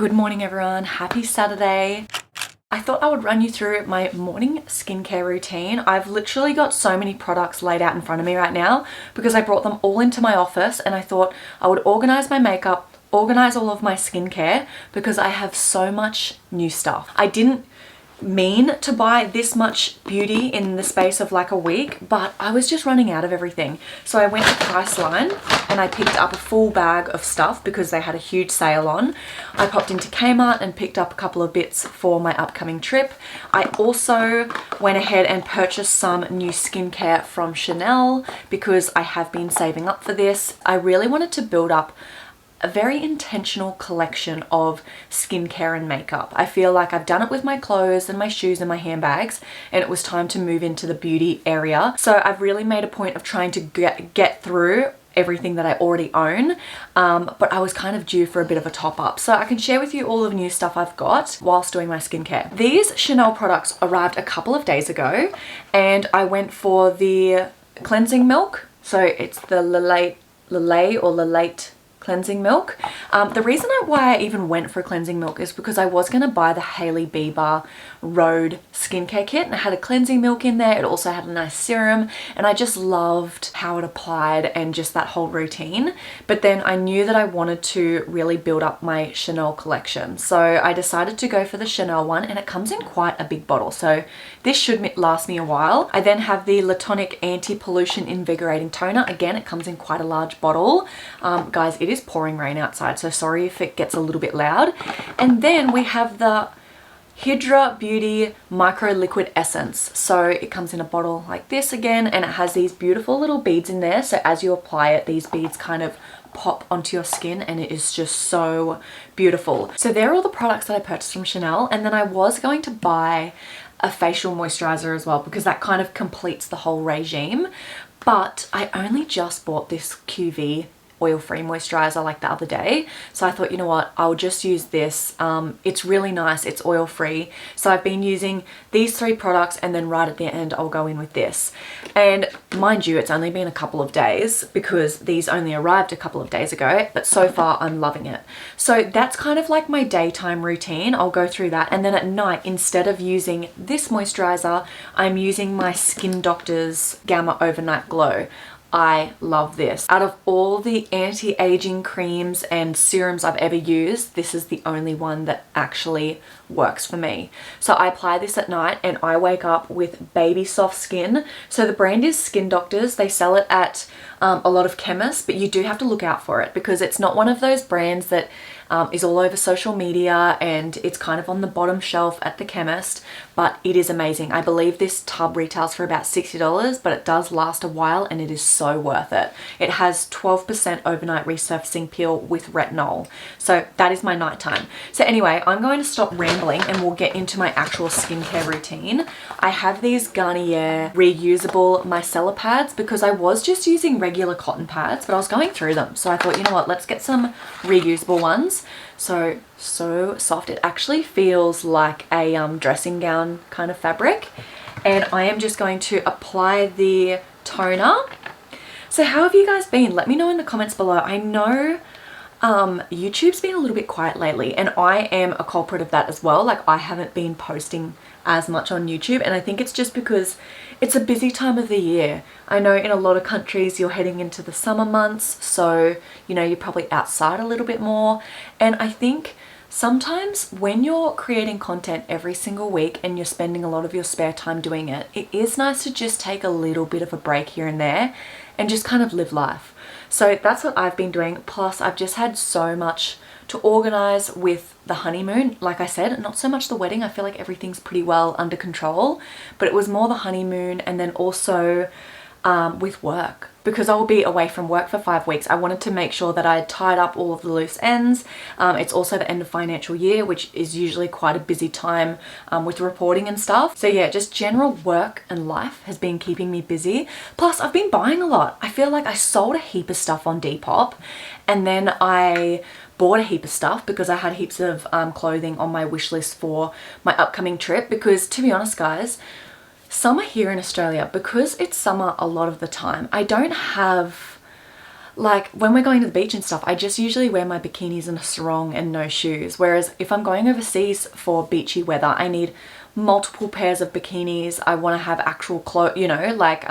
Good morning everyone, happy Saturday. I thought I would run you through my morning skincare routine. I've literally got so many products laid out in front of me right now because I brought them all into my office and I thought I would organize my makeup, organize all of my skincare because I have so much new stuff. I didn't mean to buy this much beauty in the space of like a week, but I was just running out of everything. So I went to Priceline and I picked up a full bag of stuff because they had a huge sale on. I popped into Kmart and picked up a couple of bits for my upcoming trip. I also went ahead and purchased some new skincare from Chanel because I have been saving up for this. I really wanted to build up a very intentional collection of skincare and makeup. I feel like I've done it with my clothes and my shoes and my handbags, and it was time to move into the beauty area. So I've really made a point of trying to get through everything that I already own, but I was kind of due for a bit of a top up. So I can share with you all of the new stuff I've got whilst doing my skincare. These Chanel products arrived a couple of days ago and I went for the cleansing milk. So it's the Lillet cleansing milk. The reason why I even went for a cleansing milk is because I was going to buy the Hailey Bieber Road skincare kit and it had a cleansing milk in there. It also had a nice serum and I just loved how it applied and just that whole routine. But then I knew that I wanted to really build up my Chanel collection. So I decided to go for the Chanel one and it comes in quite a big bottle. So this should last me a while. I then have the Latonic Anti-Pollution Invigorating Toner. Again, it comes in quite a large bottle. Guys, it is pouring rain outside, so sorry if it gets a little bit loud. And then we have the Hydra Beauty Micro Liquid Essence. So it comes in a bottle like this again, and it has these beautiful little beads in there. So as you apply it, these beads kind of pop onto your skin and it is just so beautiful. So there are all the products that I purchased from Chanel, and then I was going to buy a facial moisturizer as well because that kind of completes the whole regime. But I only just bought this QV oil-free moisturizer like the other day, so I thought, you know what, I'll just use this. It's really nice, it's oil-free. So I've been using these three products and then right at the end I'll go in with this. And mind you, it's only been a couple of days because these only arrived a couple of days ago, but so far I'm loving it. So that's kind of like my daytime routine. I'll go through that, and then at night, instead of using this moisturizer, I'm using my Skin Doctor's Gamma Overnight Glow. I love this. Out of all the anti-aging creams and serums I've ever used, this is the only one that actually works for me. So I apply this at night and I wake up with baby soft skin. So the brand is Skin Doctors. They sell it at a lot of chemists, but you do have to look out for it because it's not one of those brands that is all over social media and it's kind of on the bottom shelf at the chemist, but it is amazing. I believe this tub retails for about $60, but it does last a while and it is so worth it. It has 12% overnight resurfacing peel with retinol. So that is my nighttime. So anyway, I'm going to stop rambling and we'll get into my actual skincare routine. I have these Garnier reusable micellar pads because I was just using regular cotton pads, but I was going through them. So I thought, you know what, let's get some reusable ones. So soft. It actually feels like a dressing gown kind of fabric. And I am just going to apply the toner. So how have you guys been? Let me know in the comments below. I know YouTube's been a little bit quiet lately and I am a culprit of that as well. Like I haven't been posting as much on YouTube and I think it's just because it's a busy time of the year. I know in a lot of countries you're heading into the summer months, so you know you're probably outside a little bit more, and I think sometimes when you're creating content every single week and you're spending a lot of your spare time doing it, it is nice to just take a little bit of a break here and there and just kind of live life. So that's what I've been doing. Plus I've just had so much to organize with the honeymoon. Like I said, not so much the wedding. I feel like everything's pretty well under control, but it was more the honeymoon and then also with work. Because I will be away from work for 5 weeks, I wanted to make sure that I had tied up all of the loose ends. It's also the end of financial year, which is usually quite a busy time with reporting and stuff. So yeah, just general work and life has been keeping me busy. Plus I've been buying a lot. I feel like I sold a heap of stuff on Depop and then I bought a heap of stuff because I had heaps of clothing on my wish list for my upcoming trip. Because to be honest guys, summer here in Australia, because it's summer a lot of the time, I don't have like when we're going to the beach and stuff, I just usually wear my bikinis and a sarong and no shoes. Whereas if I'm going overseas for beachy weather, I need multiple pairs of bikinis. I want to have actual clothes, you know, like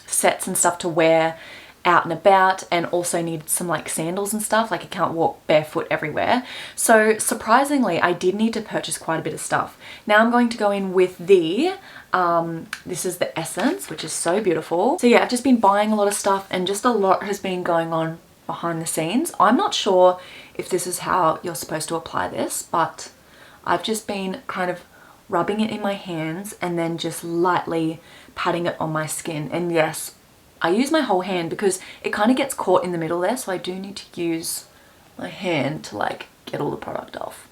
sets and stuff to wear out and about, and also need some like sandals and stuff. Like I can't walk barefoot everywhere. So surprisingly, I did need to purchase quite a bit of stuff. Now I'm going to go in with the this is the Essence, which is so beautiful. So yeah, I've just been buying a lot of stuff, and just a lot has been going on behind the scenes. I'm not sure if this is how you're supposed to apply this, but I've just been kind of rubbing it in my hands and then just lightly patting it on my skin. And yes, I use my whole hand because it kind of gets caught in the middle there, so I do need to use my hand to like get all the product off.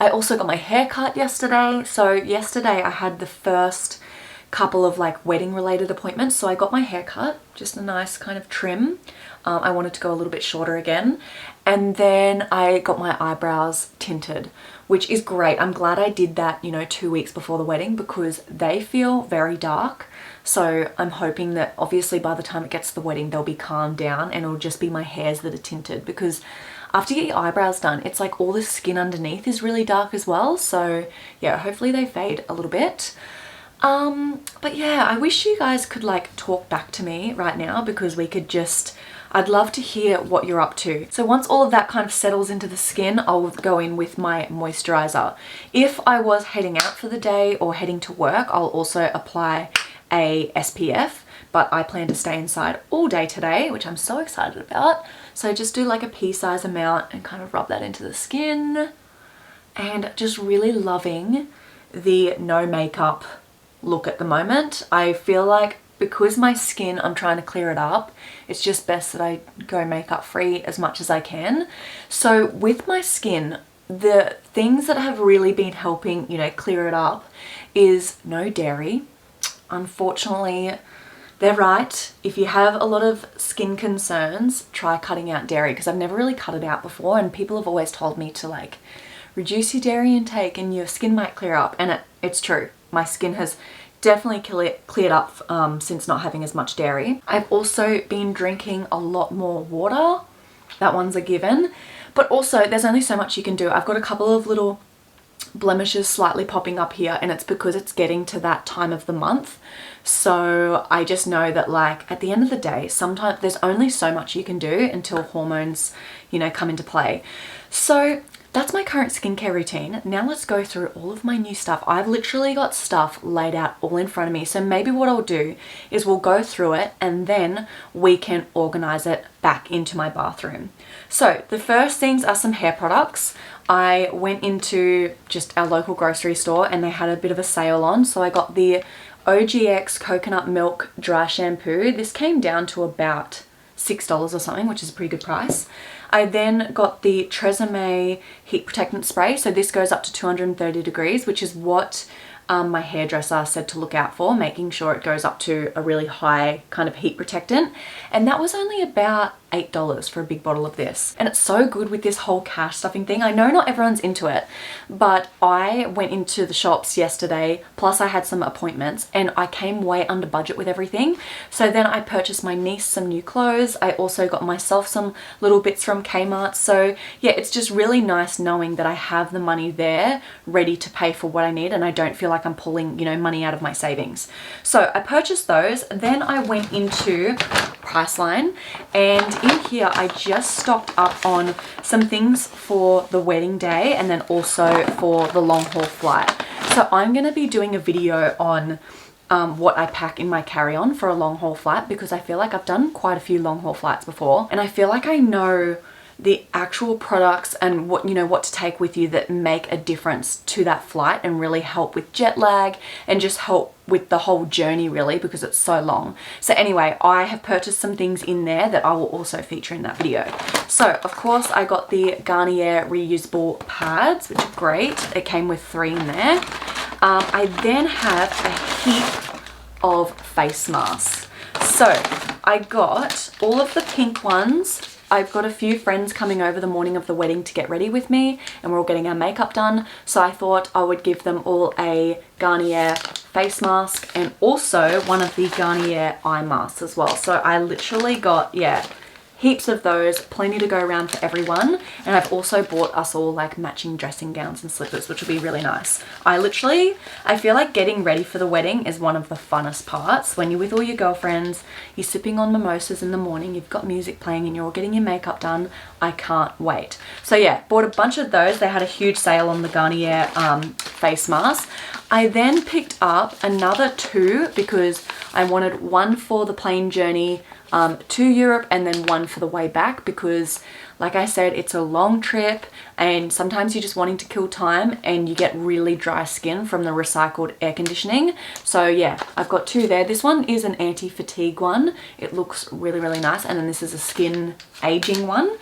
I also got my hair cut yesterday. So yesterday I had the first couple of like wedding related appointments, so I got my hair cut, just a nice kind of trim. I wanted to go a little bit shorter again, and then I got my eyebrows tinted, which is great. I'm glad I did that, you know, 2 weeks before the wedding, because they feel very dark. So I'm hoping that obviously by the time it gets to the wedding, they'll be calmed down and it'll just be my hairs that are tinted, because after you get your eyebrows done, it's like all the skin underneath is really dark as well. So yeah, hopefully they fade a little bit. But yeah, I wish you guys could like talk back to me right now, because we could just, I'd love to hear what you're up to. So once all of that kind of settles into the skin, I'll go in with my moisturizer. If I was heading out for the day or heading to work, I'll also apply a SPF, but I plan to stay inside all day today, which I'm so excited about. So just do like a pea-size amount and kind of rub that into the skin, and just really loving the no makeup look at the moment. I feel like because my skin, I'm trying to clear it up, it's just best that I go makeup free as much as I can. So with my skin, the things that have really been helping, you know, clear it up is no dairy. Unfortunately, they're right. If you have a lot of skin concerns, try cutting out dairy, because I've never really cut it out before, and people have always told me to like reduce your dairy intake and your skin might clear up, and it's true. My skin has definitely cleared up since not having as much dairy. I've also been drinking a lot more water. That one's a given. But also, there's only so much you can do. I've got a couple of little blemishes slightly popping up here, and it's because it's getting to that time of the month. So I just know that like at the end of the day, sometimes there's only so much you can do until hormones, you know, come into play. So that's my current skincare routine. Now let's go through all of my new stuff. I've literally got stuff laid out all in front of me. So maybe what I'll do is we'll go through it and then we can organize it back into my bathroom. So the first things are some hair products. I went into just our local grocery store and they had a bit of a sale on. So I got the OGX coconut milk dry shampoo. This came down to about $6 or something, which is a pretty good price. I then got the Tresemme heat protectant spray. So this goes up to 230 degrees, which is what my hairdresser said to look out for, making sure it goes up to a really high kind of heat protectant. And that was only about $8 for a big bottle of this. And it's so good with this whole cash stuffing thing. I know not everyone's into it, but I went into the shops yesterday, plus I had some appointments, and I came way under budget with everything. So then I purchased my niece some new clothes. I also got myself some little bits from Kmart. So yeah, it's just really nice knowing that I have the money there ready to pay for what I need, and I don't feel like I'm pulling, you know, money out of my savings. So I purchased those. Then I went into Priceline, and in here I just stocked up on some things for the wedding day and then also for the long haul flight. So I'm going to be doing a video on what I pack in my carry-on for a long haul flight, because I feel like I've done quite a few long haul flights before, and I feel like I know the actual products and what, you know, what to take with you that make a difference to that flight and really help with jet lag and just help with the whole journey really, because it's so long. So anyway, I have purchased some things in there that I will also feature in that video. So of course I got the Garnier reusable pads, which are great. It came with 3 in there. I then have a heap of face masks. So I got all of the pink ones. I've got a few friends coming over the morning of the wedding to get ready with me, and we're all getting our makeup done. So I thought I would give them all a Garnier face mask and also one of the Garnier eye masks as well. So I literally got, yeah, heaps of those, plenty to go around for everyone. And I've also bought us all like matching dressing gowns and slippers, which will be really nice. I feel like getting ready for the wedding is one of the funnest parts. When you're with all your girlfriends, you're sipping on mimosas in the morning, you've got music playing and you're all getting your makeup done. I can't wait. So yeah, bought a bunch of those. They had a huge sale on the Garnier face mask. I then picked up another 2 because I wanted one for the plane journey to Europe and then one for the way back, because like I said, it's a long trip and sometimes you're just wanting to kill time and you get really dry skin from the recycled air conditioning. So yeah, I've got 2 there. This one is an anti-fatigue one. It looks really, really nice. And then this is a skin aging one.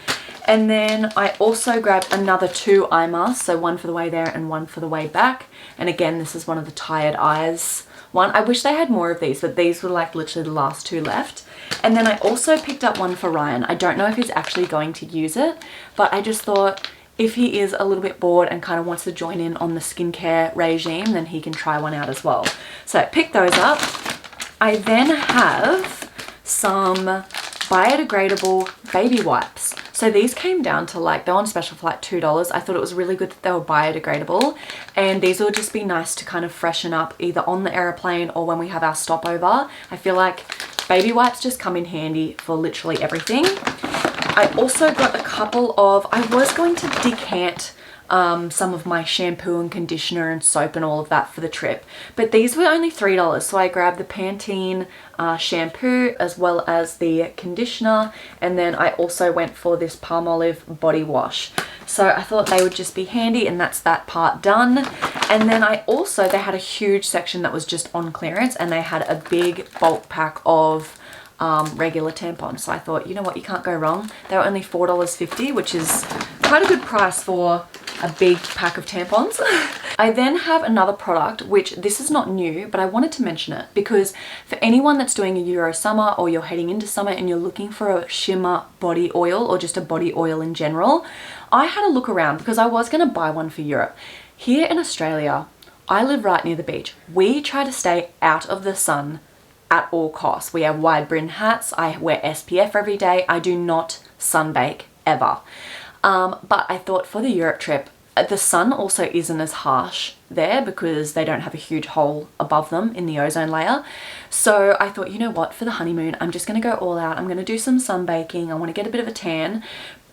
And then I also grabbed another 2 eye masks. So one for the way there and one for the way back. And again, this is one of the tired eyes one. I wish they had more of these, but these were like literally the last 2 left. And then I also picked up one for Ryan. I don't know if he's actually going to use it, but I just thought if he is a little bit bored and kind of wants to join in on the skincare regime, then he can try one out as well. So I picked those up. I then have some biodegradable baby wipes. So these came down to like, they're on special for like $2. I thought it was really good that they were biodegradable, and these will just be nice to kind of freshen up either on the airplane or when we have our stopover. I feel like baby wipes just come in handy for literally everything. I also got a couple of, I was going to decant some of my shampoo and conditioner and soap and all of that for the trip, but these were only $3. So I grabbed the Pantene shampoo as well as the conditioner, and then I also went for this Palmolive body wash. So I thought they would just be handy, and that's that part done. And then they had a huge section that was just on clearance, and they had a big bulk pack of regular tampons. So I thought, you know what, you can't go wrong. They were only $4.50, which is quite a good price for a big pack of tampons. I then have another product, which this is not new, but I wanted to mention it because for anyone that's doing a Euro summer or you're heading into summer and you're looking for a shimmer body oil or just a body oil in general, I had a look around because I was going to buy one for Europe. Here in Australia, I live right near the beach. We try to stay out of the sun at all costs. We have wide brim hats. I wear SPF every day. I do not sunbake ever. But I thought for the Europe trip, the sun also isn't as harsh there because they don't have a huge hole above them in the ozone layer. So I thought, you know what, for the honeymoon, I'm just going to go all out. I'm going to do some sunbaking. I want to get a bit of a tan.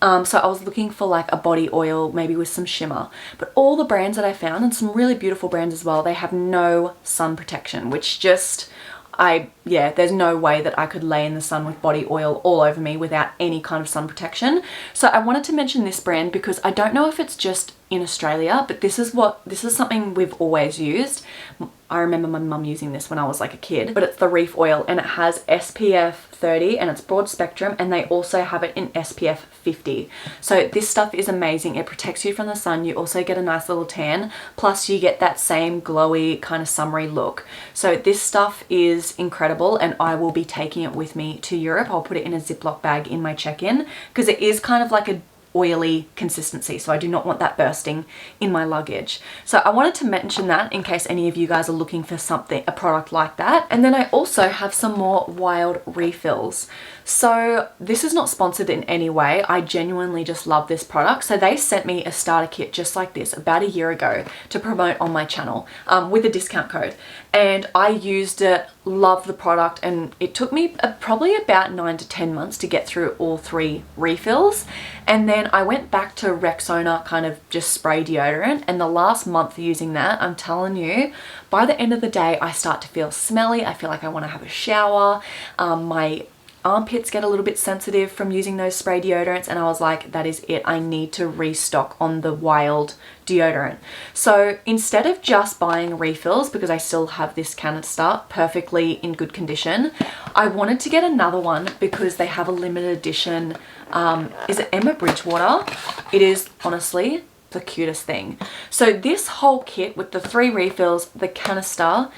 So I was looking for like a body oil, maybe with some shimmer. But all the brands that I found, and some really beautiful brands as well, they have no sun protection, which just... there's no way that I could lay in the sun with body oil all over me without any kind of sun protection. So I wanted to mention this brand because I don't know if it's just in Australia, but this is something we've always used. I remember my mum using this when I was like a kid, but it's the Reef Oil, and it has SPF 30 and it's broad spectrum, and they also have it in SPF 50. So this stuff is amazing. It protects you from the sun. You also get a nice little tan, plus you get that same glowy kind of summery look. So this stuff is incredible, and I will be taking it with me to Europe. I'll put it in a Ziploc bag in my check-in because it is kind of like a oily consistency, so I do not want that bursting in my luggage. So I wanted to mention that in case any of you guys are looking for a product like that. And then I also have some more Wild refills. So this is not sponsored in any way. I genuinely just love this product. So they sent me a starter kit just like this about a year ago to promote on my channel with a discount code. And I used it, loved the product, and it took me probably about 9 to 10 months to get through all 3 refills. And then I went back to Rexona kind of just spray deodorant, and the last month using that, I'm telling you, by the end of the day, I start to feel smelly. I feel like I want to have a shower. My armpits get a little bit sensitive from using those spray deodorants, and I was like, that is it. I need to restock on the Wild deodorant. So instead of just buying refills, because I still have this canister perfectly in good condition, I wanted to get another one because they have a limited edition. Is it Emma Bridgewater? It is honestly the cutest thing. So this whole kit with the 3 refills, the canister,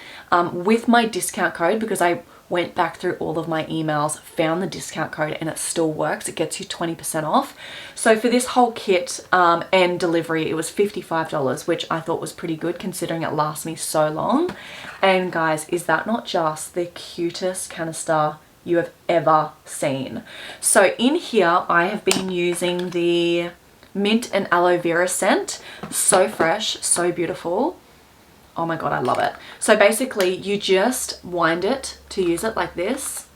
with my discount code, because I went back through all of my emails, found the discount code, and it still works. It gets you 20% off. So for this whole kit and delivery, it was $55, which I thought was pretty good considering it lasts me so long. And guys, is that not just the cutest canister you have ever seen. So in here, I have been using the mint and aloe vera scent. So fresh, so beautiful. Oh my God, I love it. So basically you just wind it to use it like this.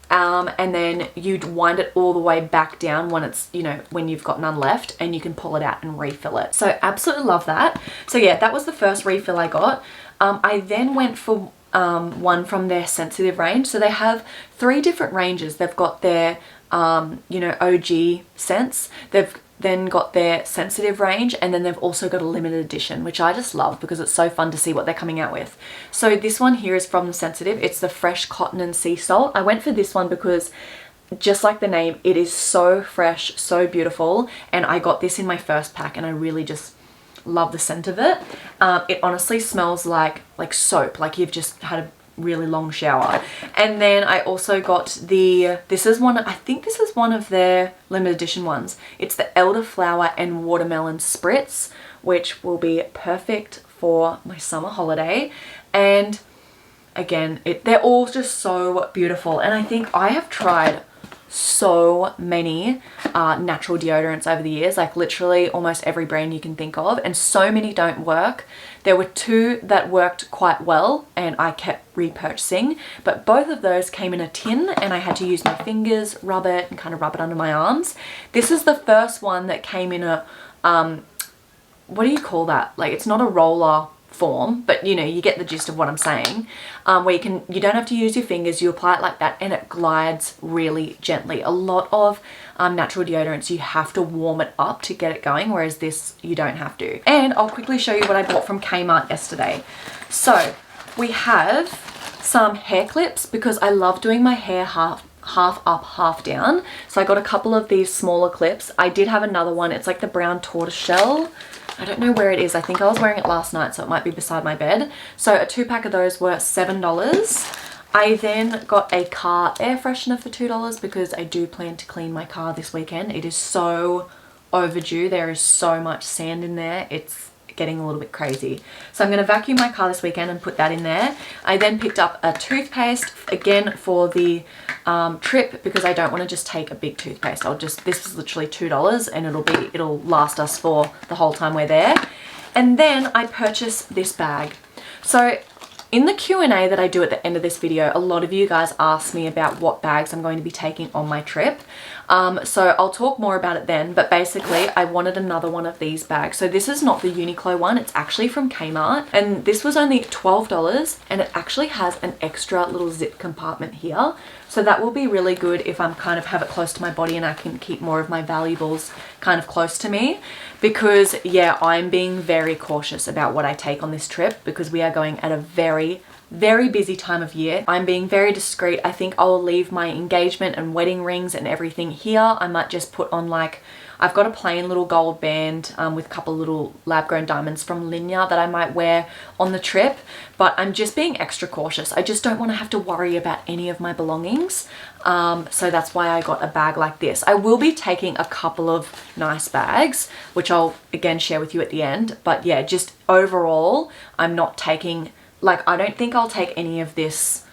And then you'd wind it all the way back down when it's, you know, when you've got none left, and you can pull it out and refill it. So absolutely love that. So yeah, that was the first refill I got. I then went for one from their sensitive range. So they have 3 different ranges. They've got their, you know, OG scents. They've then got their sensitive range, and then they've also got a limited edition, which I just love because it's so fun to see what they're coming out with. So this one here is from the sensitive. It's the fresh cotton and sea salt. I went for this one because just like the name, it is so fresh, so beautiful, and I got this in my first pack and I really just love the scent of it. It honestly smells like soap, like you've just had a really long shower. And then I also got the, this is one, I think this is one of their limited edition ones. It's the elderflower and watermelon spritz, which will be perfect for my summer holiday. And again, they're all just so beautiful. And I think I have tried so many natural deodorants over the years, like literally almost every brand you can think of, and so many don't work. There were 2 that worked quite well and I kept repurchasing, but both of those came in a tin and I had to use my fingers, rub it, and kind of rub it under my arms. This is the first one that came in a what do you call that? Like, it's not a roller form, but you know, you get the gist of what I'm saying, where you don't have to use your fingers, you apply it like that and it glides really gently. A lot of natural deodorants, you have to warm it up to get it going, whereas this, you don't have to. And I'll quickly show you what I bought from Kmart yesterday. So we have some hair clips because I love doing my hair half up, half down. So I got a couple of these smaller clips. I did have another one. It's like the brown tortoiseshell. I don't know where it is. I think I was wearing it last night, so it might be beside my bed. So a 2-pack of those were $7. I then got a car air freshener for $2 because I do plan to clean my car this weekend. It is so overdue. There is so much sand in there. It's getting a little bit crazy. So I'm going to vacuum my car this weekend and put that in there. I then picked up a toothpaste, again for the trip, because I don't want to just take a big toothpaste. This is literally $2 and it'll last us for the whole time we're there. And then I purchased this bag. So in the Q&A that I do at the end of this video, a lot of you guys ask me about what bags I'm going to be taking on my trip. So I'll talk more about it then, but basically I wanted another one of these bags. So this is not the Uniqlo one, it's actually from Kmart, and this was only $12, and it actually has an extra little zip compartment here. So that will be really good if I'm kind of have it close to my body and I can keep more of my valuables kind of close to me, because yeah, I'm being very cautious about what I take on this trip because we are going at a very busy time of year. I'm being very discreet. I think I'll leave my engagement and wedding rings and everything here. I might just put on, like, I've got a plain little gold band with a couple little lab grown diamonds from Linya that I might wear on the trip, but I'm just being extra cautious. I just don't want to have to worry about any of my belongings. So that's why I got a bag like this. I will be taking a couple of nice bags, which I'll again share with you at the end. But yeah, just overall, I'm not taking, like, I don't think I'll take any of this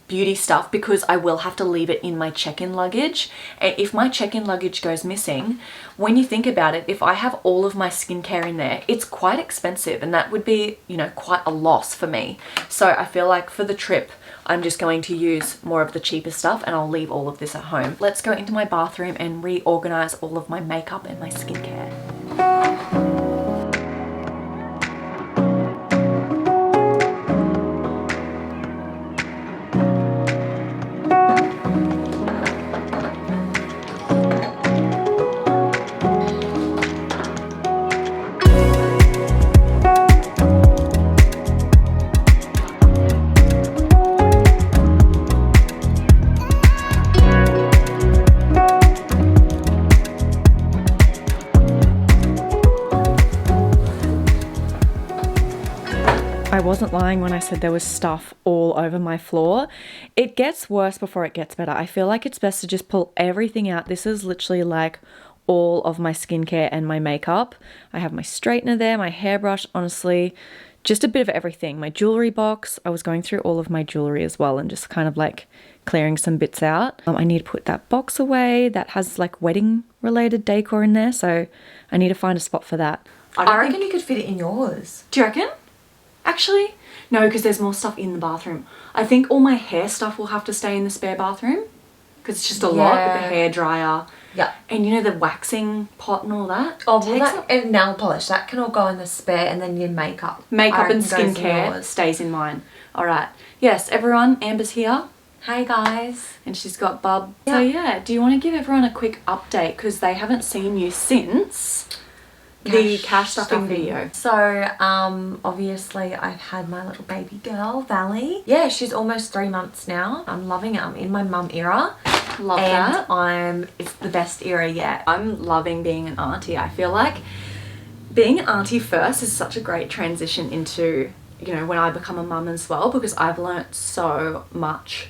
beauty stuff because I will have to leave it in my check-in luggage. And if my check-in luggage goes missing, when you think about it, if I have all of my skincare in there, it's quite expensive and that would be, you know, quite a loss for me. So I feel like for the trip, I'm just going to use more of the cheaper stuff and I'll leave all of this at home. Let's go into my bathroom and reorganize all of my makeup and my skincare. I wasn't lying when I said there was stuff all over my floor. It gets worse before it gets better. I feel like it's best to just pull everything out. This is literally like all of my skincare and my makeup. I have my straightener there, my hairbrush, honestly, just a bit of everything. My jewelry box, I was going through all of my jewelry as well and just kind of like clearing some bits out. I need to put that box away that has like wedding related decor in there, so I need to find a spot for that. I reckon you could fit it in yours. Do you reckon? Actually, no, because there's more stuff in the bathroom. I think all my hair stuff will have to stay in the spare bathroom because it's just a lot with the hair dryer. Yeah. And you know the waxing pot and all that? Oh, well, and nail polish, that can all go in the spare, and then your makeup. Makeup and skincare stays in mine. All right. Yes, everyone, Amber's here. Hey guys. And she's got Bub. Yeah. So yeah, do you want to give everyone a quick update because they haven't seen you since the cash stuffing video? So obviously I've had my little baby girl, Valley. Yeah, she's almost 3 months now. I'm loving it. I'm in my mum era. Love and that. It's the best era yet. I'm loving being an auntie. I feel like being an auntie first is such a great transition into, you know, when I become a mum as well, because I've learnt so much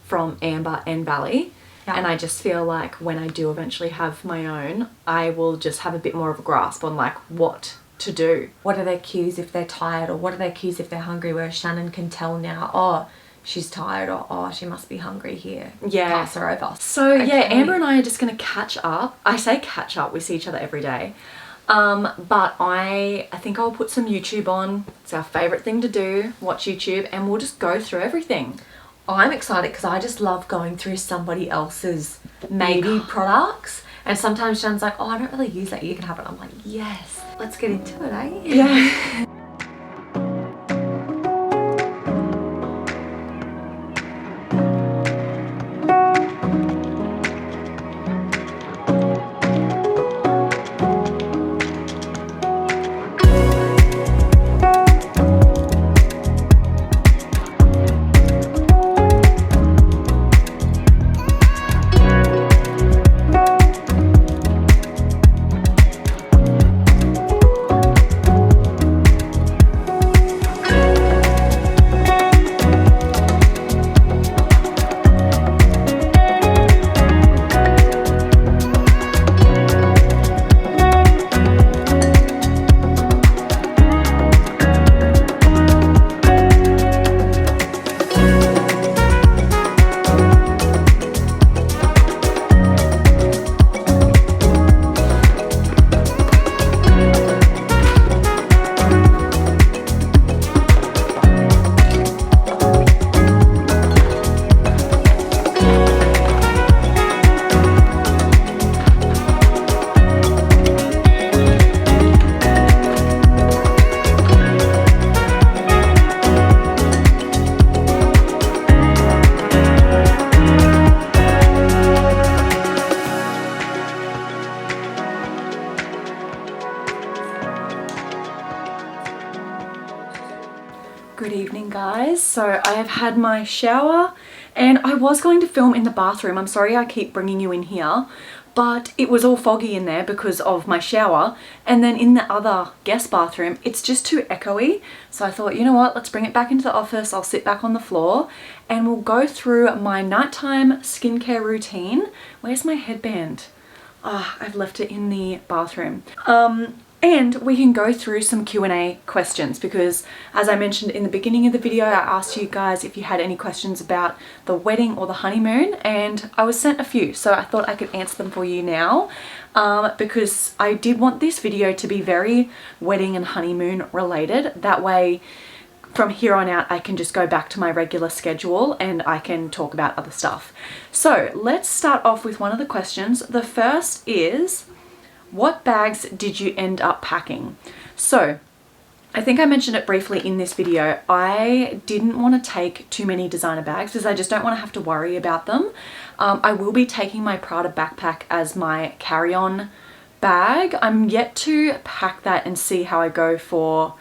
from Amber and Valley. Yeah. And I just feel like when I do eventually have my own, I will just have a bit more of a grasp on like what to do. What are their cues if they're tired, or what are their cues if they're hungry, where Shannon can tell now, oh, she's tired, or oh, she must be hungry here. Yeah. Pass her over. So yeah, Amber and I are just going to catch up. I say catch up, we see each other every day. But I think I'll put some YouTube on. It's our favourite thing to do, watch YouTube, and we'll just go through everything. I'm excited because I just love going through somebody else's baby products. And sometimes Shannon's like, oh, I don't really use that, you can have it. I'm like, yes, let's get into it, eh? Yeah. Good evening, guys. So I have had my shower and I was going to film in the bathroom. I'm sorry I keep bringing you in here, but it was all foggy in there because of my shower. And then in the other guest bathroom, it's just too echoey. So I thought, you know what, let's bring it back into the office. I'll sit back on the floor and we'll go through my nighttime skincare routine. Where's my headband? Ah, I've left it in the bathroom. And we can go through some Q&A questions because, as I mentioned in the beginning of the video, I asked you guys if you had any questions about the wedding or the honeymoon, and I was sent a few, so I thought I could answer them for you now because I did want this video to be very wedding and honeymoon related. That way, from here on out, I can just go back to my regular schedule and I can talk about other stuff. So let's start off with one of the questions. The first is, what bags did you end up packing? So I think I mentioned it briefly in this video. I didn't want to take too many designer bags because I just don't want to have to worry about them. I will be taking my Prada backpack as my carry-on bag. I'm yet to pack that and see how I go for,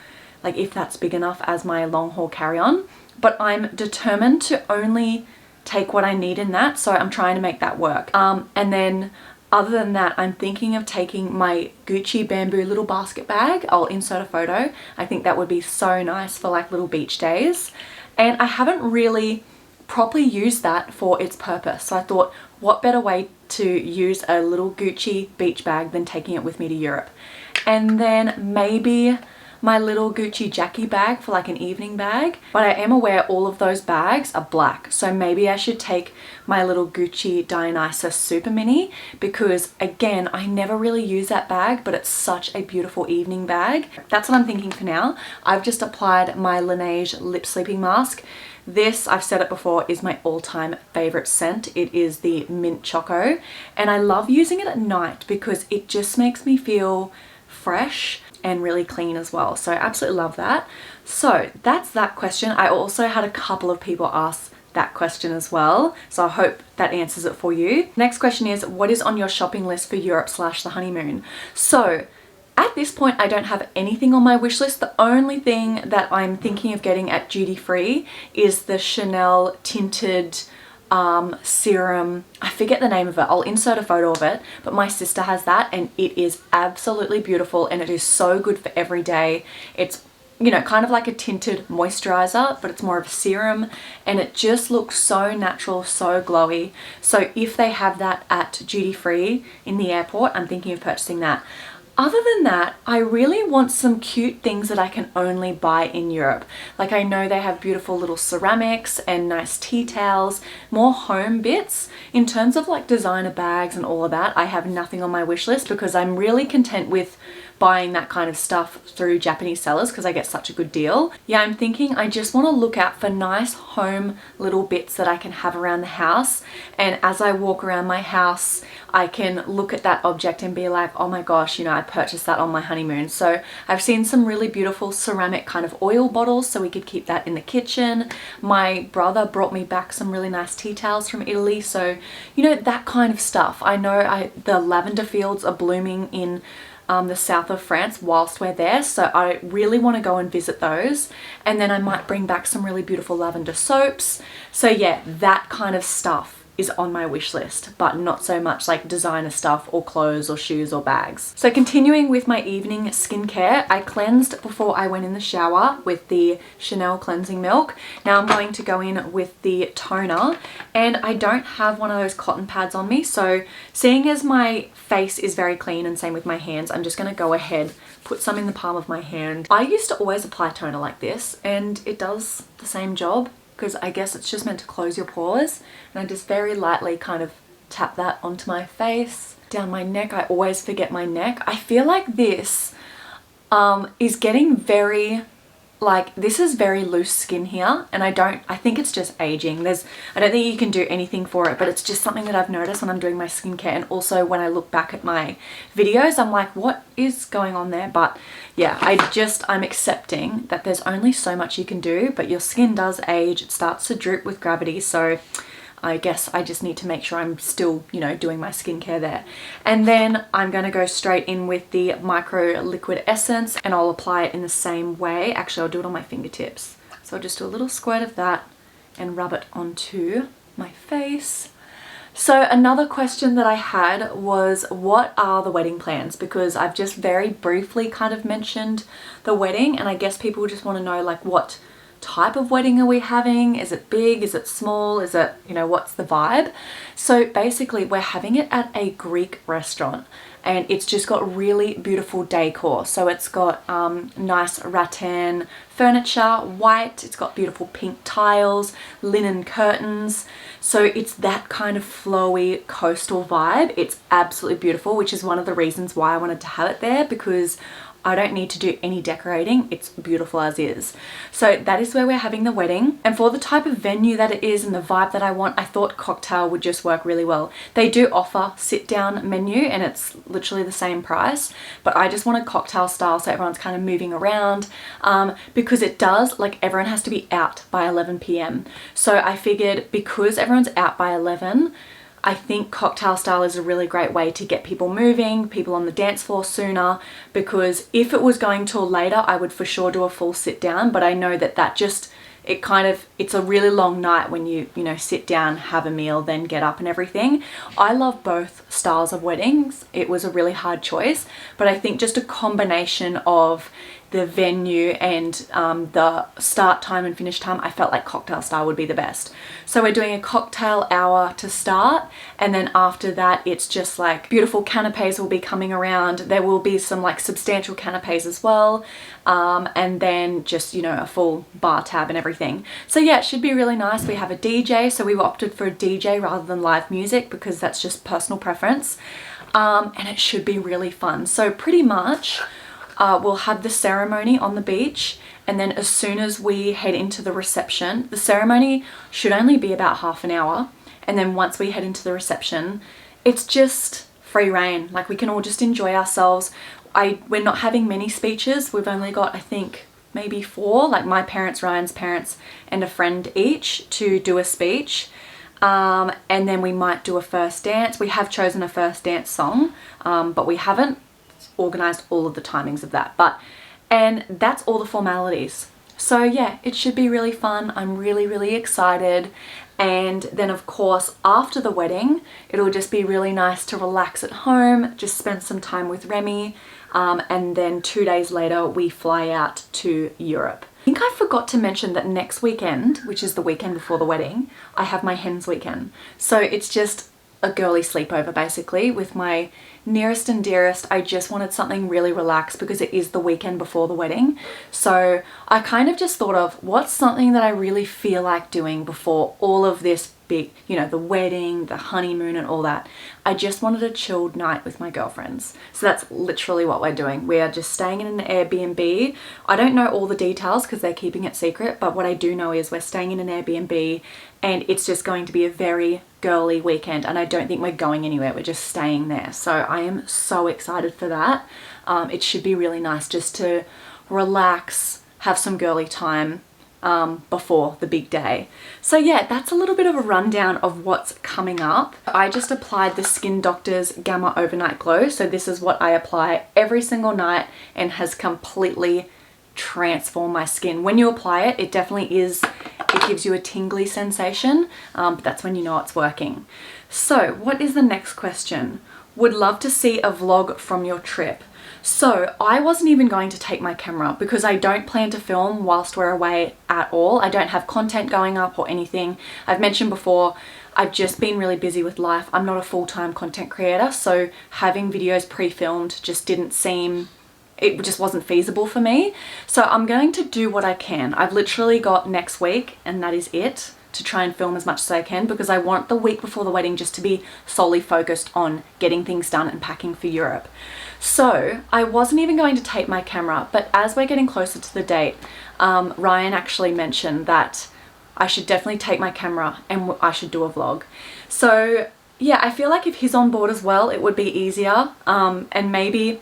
like, if that's big enough as my long haul carry-on, but I'm determined to only take what I need in that, so I'm trying to make that work. And then other than that, I'm thinking of taking my Gucci bamboo little basket bag. I'll insert a photo. I think that would be so nice for like little beach days. And I haven't really properly used that for its purpose. So I thought, what better way to use a little Gucci beach bag than taking it with me to Europe? And then maybe my little Gucci Jackie bag for like an evening bag, but I am aware all of those bags are black. So maybe I should take my little Gucci Dionysus Super Mini, because again, I never really use that bag, but it's such a beautiful evening bag. That's what I'm thinking for now. I've just applied my Laneige lip sleeping mask. This, I've said it before, is my all-time favorite scent. It is the Mint Choco, and I love using it at night because it just makes me feel fresh and really clean as well. So I absolutely love that. So that's that question. I also had a couple of people ask that question as well, so I hope that answers it for you. Next question is, what is on your shopping list for Europe / the honeymoon? So at this point, I don't have anything on my wish list. The only thing that I'm thinking of getting at duty free is the Chanel tinted serum. I forget the name of it. I'll insert a photo of it, but my sister has that and it is absolutely beautiful and it is so good for every day. It's, you know, kind of like a tinted moisturizer, but it's more of a serum and it just looks so natural, so glowy. So if they have that at duty free in the airport, I'm thinking of purchasing that. Other than that, I really want some cute things that I can only buy in Europe. Like, I know they have beautiful little ceramics and nice tea towels, more home bits. In terms of like designer bags and all of that, I have nothing on my wish list because I'm really content with buying that kind of stuff through Japanese sellers because I get such a good deal. Yeah, I'm thinking I just want to look out for nice home little bits that I can have around the house, and as I walk around my house I can look at that object and be like, oh my gosh, you know, I purchased that on my honeymoon. So I've seen some really beautiful ceramic kind of oil bottles so we could keep that in the kitchen. My brother brought me back some really nice tea towels from Italy, so you know, that kind of stuff. I know the lavender fields are blooming in the south of France whilst we're there, so I really want to go and visit those, and then I might bring back some really beautiful lavender soaps. So yeah, that kind of stuff is on my wish list, but not so much like designer stuff or clothes or shoes or bags. So continuing with my evening skincare, I cleansed before I went in the shower with the Chanel cleansing milk. Now I'm going to go in with the toner, and I don't have one of those cotton pads on me, so seeing as my face is very clean and same with my hands, I'm just going to go ahead, put some in the palm of my hand. I used to always apply toner like this and it does the same job, because I guess it's just meant to close your pores, and I just very lightly kind of tap that onto my face, down my neck. I always forget my neck. I feel like this is getting very, like, this is very loose skin here, and I think it's just aging. I don't think you can do anything for it, but it's just something that I've noticed when I'm doing my skincare, and also when I look back at my videos, I'm like, what is going on there? But yeah, I'm accepting that there's only so much you can do, but your skin does age, it starts to droop with gravity, so I guess I just need to make sure I'm still, you know, doing my skincare there. And then I'm going to go straight in with the micro liquid essence, and I'll apply it in the same way. Actually, I'll do it on my fingertips. So I'll just do a little squirt of that and rub it onto my face. So another question that I had was, what are the wedding plans? Because I've just very briefly kind of mentioned the wedding, and I guess people just want to know, like, what type of wedding are we having? Is it big? Is it small? Is it, you know, what's the vibe? So basically we're having it at a Greek restaurant, and it's just got really beautiful decor. So it's got nice rattan furniture, white, it's got beautiful pink tiles, linen curtains. So it's that kind of flowy coastal vibe. It's absolutely beautiful, which is one of the reasons why I wanted to have it there, because I don't need to do any decorating. It's beautiful as is. So that is where we're having the wedding. And for the type of venue that it is and the vibe that I want, I thought cocktail would just work really well. They do offer sit down menu and it's literally the same price, but I just want a cocktail style so everyone's kind of moving around, because it does, like, everyone has to be out by 11 p.m. So I figured because everyone's out by 11, I think cocktail style is a really great way to get people moving, people on the dance floor sooner, because if it was going till later, I would for sure do a full sit down, but I know that just, it's a really long night when you know, sit down, have a meal, then get up and everything. I love both styles of weddings. It was a really hard choice, but I think just a combination of the venue and the start time and finish time, I felt like cocktail style would be the best. So we're doing a cocktail hour to start, and then after that it's just like beautiful canapes will be coming around. There will be some like substantial canapes as well, and then just, you know, a full bar tab and everything. So yeah, it should be really nice. We have a DJ, so we opted for a DJ rather than live music because that's just personal preference, and it should be really fun. So pretty much we'll have the ceremony on the beach, and then as soon as we head into the reception, the ceremony should only be about half an hour, and then once we head into the reception, it's just free reign. Like, we can all just enjoy ourselves. We're not having many speeches. We've only got, I think, maybe 4, like my parents, Ryan's parents, and a friend each to do a speech. And then we might do a first dance. We have chosen a first dance song, but we haven't organized all of the timings of that. And that's all the formalities. So yeah, it should be really fun. I'm really, really excited. And then of course, after the wedding, it'll just be really nice to relax at home, just spend some time with Remy. And then 2 days later, we fly out to Europe. I think I forgot to mention that next weekend, which is the weekend before the wedding, I have my hens weekend. So it's just a girly sleepover basically with my nearest and dearest. I just wanted something really relaxed because it is the weekend before the wedding. So I kind of just thought of what's something that I really feel like doing before all of this big, you know, the wedding, the honeymoon and all that. I just wanted a chilled night with my girlfriends. So that's literally what we're doing. We are just staying in an Airbnb. I don't know all the details because they're keeping it secret, but what I do know is we're staying in an Airbnb, and it's just going to be a very girly weekend, and I don't think we're going anywhere. We're just staying there. So I am so excited for that. It should be really nice just to relax, have some girly time before the big day. So yeah, that's a little bit of a rundown of what's coming up. I just applied the Skin Doctor's Gamma Overnight Glow. So this is what I apply every single night and has completely transformed my skin. When you apply it, it definitely is, it gives you a tingly sensation, but that's when you know it's working. So what is the next question? Would love to see a vlog from your trip. So I wasn't even going to take my camera because I don't plan to film whilst we're away at all. I don't have content going up or anything. I've mentioned before, I've just been really busy with life. I'm not a full-time content creator, so having videos pre-filmed just didn't seem, it just wasn't feasible for me. So I'm going to do what I can. I've literally got next week, and that is it, to try and film as much as I can because I want the week before the wedding just to be solely focused on getting things done and packing for Europe. So I wasn't even going to take my camera, but as we're getting closer to the date, Ryan actually mentioned that I should definitely take my camera and I should do a vlog. So yeah, I feel like if he's on board as well, it would be easier, and maybe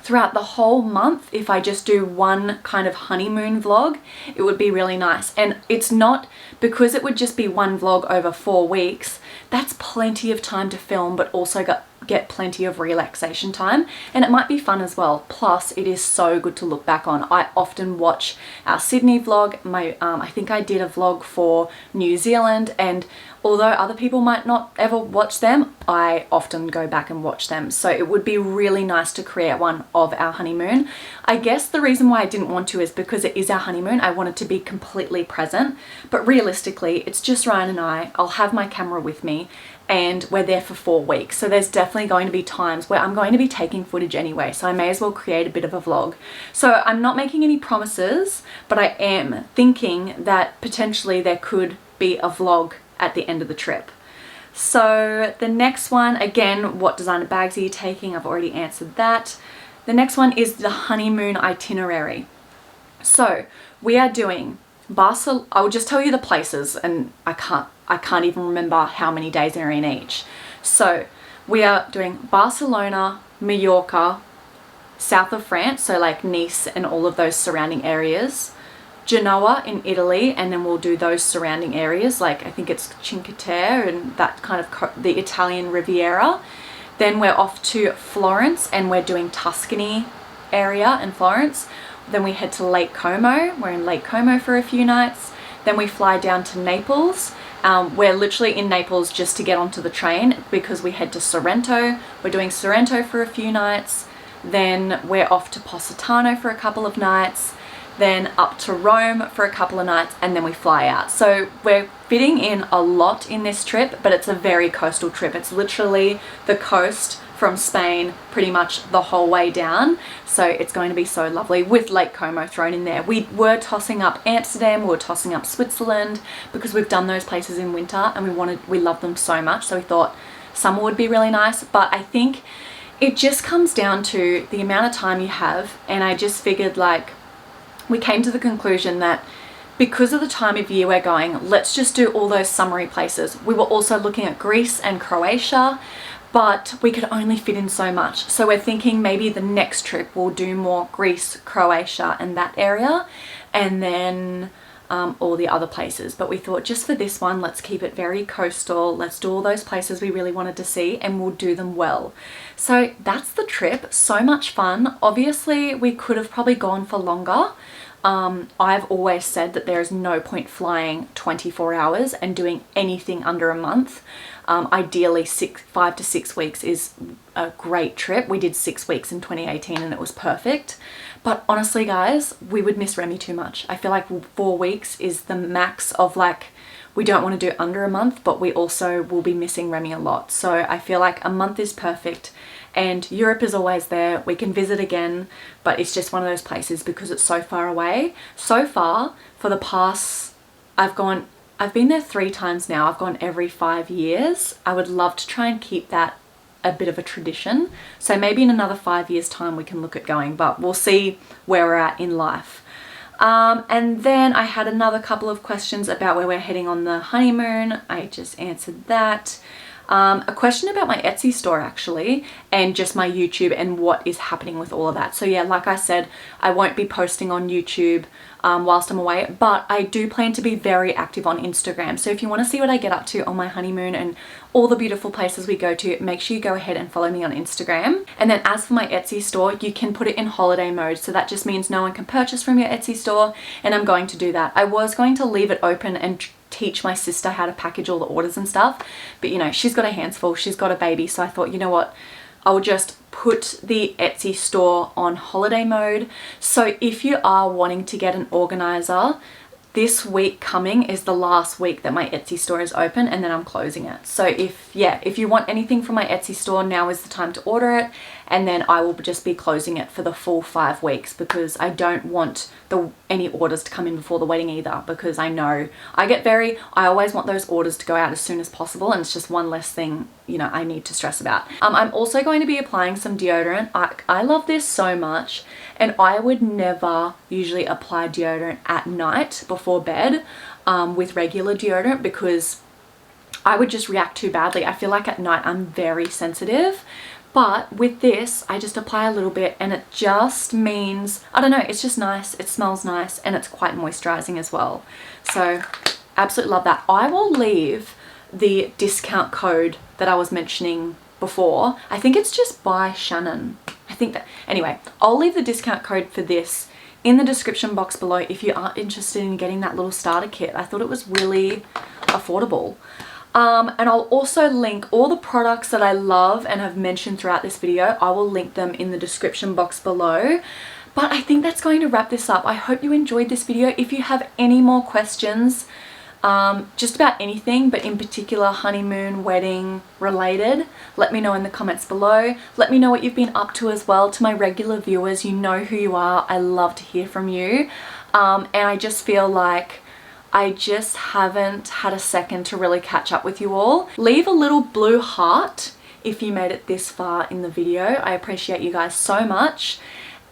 throughout the whole month, if I just do one kind of honeymoon vlog, it would be really nice. And it's not, because it would just be one vlog over 4 weeks, that's plenty of time to film, but also get plenty of relaxation time, and it might be fun as well. Plus it is so good to look back on. I often watch our Sydney vlog, I think I did a vlog for New Zealand, and although other people might not ever watch them, I often go back and watch them. So it would be really nice to create one of our honeymoon. I guess the reason why I didn't want to is because it is our honeymoon. I wanted to be completely present, but realistically it's just Ryan and I. I'll have my camera with me and we're there for 4 weeks. So there's definitely going to be times where I'm going to be taking footage anyway. So I may as well create a bit of a vlog. So I'm not making any promises, but I am thinking that potentially there could be a vlog at the end of the trip. So the next one, again, what designer bags are you taking? I've already answered that. The next one is the honeymoon itinerary. So we are doing Barcelona. I'll just tell you the places, and I can't even remember how many days are in each. So we are doing Barcelona, Mallorca, south of France, so like Nice and all of those surrounding areas, Genoa in Italy, and then we'll do those surrounding areas, like I think it's Cinque Terre and that kind of the Italian Riviera. Then we're off to Florence and we're doing Tuscany area in Florence. Then we head to Lake Como. We're in Lake Como for a few nights. Then we fly down to Naples. We're literally in Naples just to get onto the train because we head to Sorrento. We're doing Sorrento for a few nights. then we're off to Positano for a couple of nights, then up to Rome for a couple of nights, and then we fly out. So we're fitting in a lot in this trip, but it's a very coastal trip. It's literally the coast from Spain pretty much the whole way down. So it's going to be so lovely with Lake Como thrown in there. We were tossing up Amsterdam, we were tossing up Switzerland because we've done those places in winter and we love them so much. So we thought summer would be really nice, but I think it just comes down to the amount of time you have. And I just figured, like, we came to the conclusion that because of the time of year we're going, let's just do all those summery places. We were also looking at Greece and Croatia, but we could only fit in so much. So we're thinking maybe the next trip we'll do more Greece, Croatia and that area, and then all the other places. But we thought just for this one, let's keep it very coastal. Let's do all those places we really wanted to see and we'll do them well. So that's the trip. So much fun. Obviously we could have probably gone for longer. I've always said that there is no point flying 24 hours and doing anything under a month. Ideally 5 to 6 weeks is a great trip. We did 6 weeks in 2018 and it was perfect. But honestly guys, we would miss Remy too much. I feel like 4 weeks is the max of, like, we don't want to do under a month, but we also will be missing Remy a lot. So I feel like a month is perfect. And Europe is always there. We can visit again, but it's just one of those places because it's so far away. So far, for the past, I've been there 3 times now. I've gone every 5 years. I would love to try and keep that a bit of a tradition. So maybe in another 5 years time we can look at going, but we'll see where we're at in life. And then I had another couple of questions about where we're heading on the honeymoon. I just answered that. A question about my Etsy store actually, and just my YouTube and what is happening with all of that. So yeah, like I said, I won't be posting on YouTube whilst I'm away, but I do plan to be very active on Instagram. So if you want to see what I get up to on my honeymoon and all the beautiful places we go to, make sure you go ahead and follow me on Instagram. And then as for my Etsy store, you can put it in holiday mode. So that just means no one can purchase from your Etsy store, and I'm going to do that. I was going to leave it open and teach my sister how to package all the orders and stuff, but you know, she's got her hands full, she's got a baby, so I thought, you know what, I'll just put the Etsy store on holiday mode. So if you are wanting to get an organizer, this week coming is the last week that my Etsy store is open, and then I'm closing it. So if you want anything from my Etsy store, now is the time to order it, and then I will just be closing it for the full 5 weeks because I don't want any orders to come in before the wedding either, because I know I always want those orders to go out as soon as possible, and it's just one less thing, you know, I need to stress about. I'm also going to be applying some deodorant. I love this so much, and I would never usually apply deodorant at night before bed with regular deodorant because I would just react too badly. I feel like at night I'm very sensitive. But with this, I just apply a little bit and it just means, I don't know, it's just nice. It smells nice and it's quite moisturizing as well. So absolutely love that. I will leave the discount code that I was mentioning before. I think it's just by Shannon. I think that, anyway, I'll leave the discount code for this in the description box below if you are interested in getting that little starter kit. I thought it was really affordable. And I'll also link all the products that I love and have mentioned throughout this video. I will link them in the description box below. But I think that's going to wrap this up. I hope you enjoyed this video. If you have any more questions, just about anything, but in particular honeymoon, wedding related, let me know in the comments below. Let me know what you've been up to as well. To my regular viewers, you know who you are. I love to hear from you. And I just feel like I just haven't had a second to really catch up with you all. Leave a little blue heart if you made it this far in the video. I appreciate you guys so much.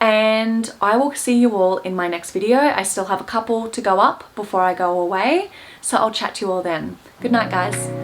And I will see you all in my next video. I still have a couple to go up before I go away. So I'll chat to you all then. Good night, guys.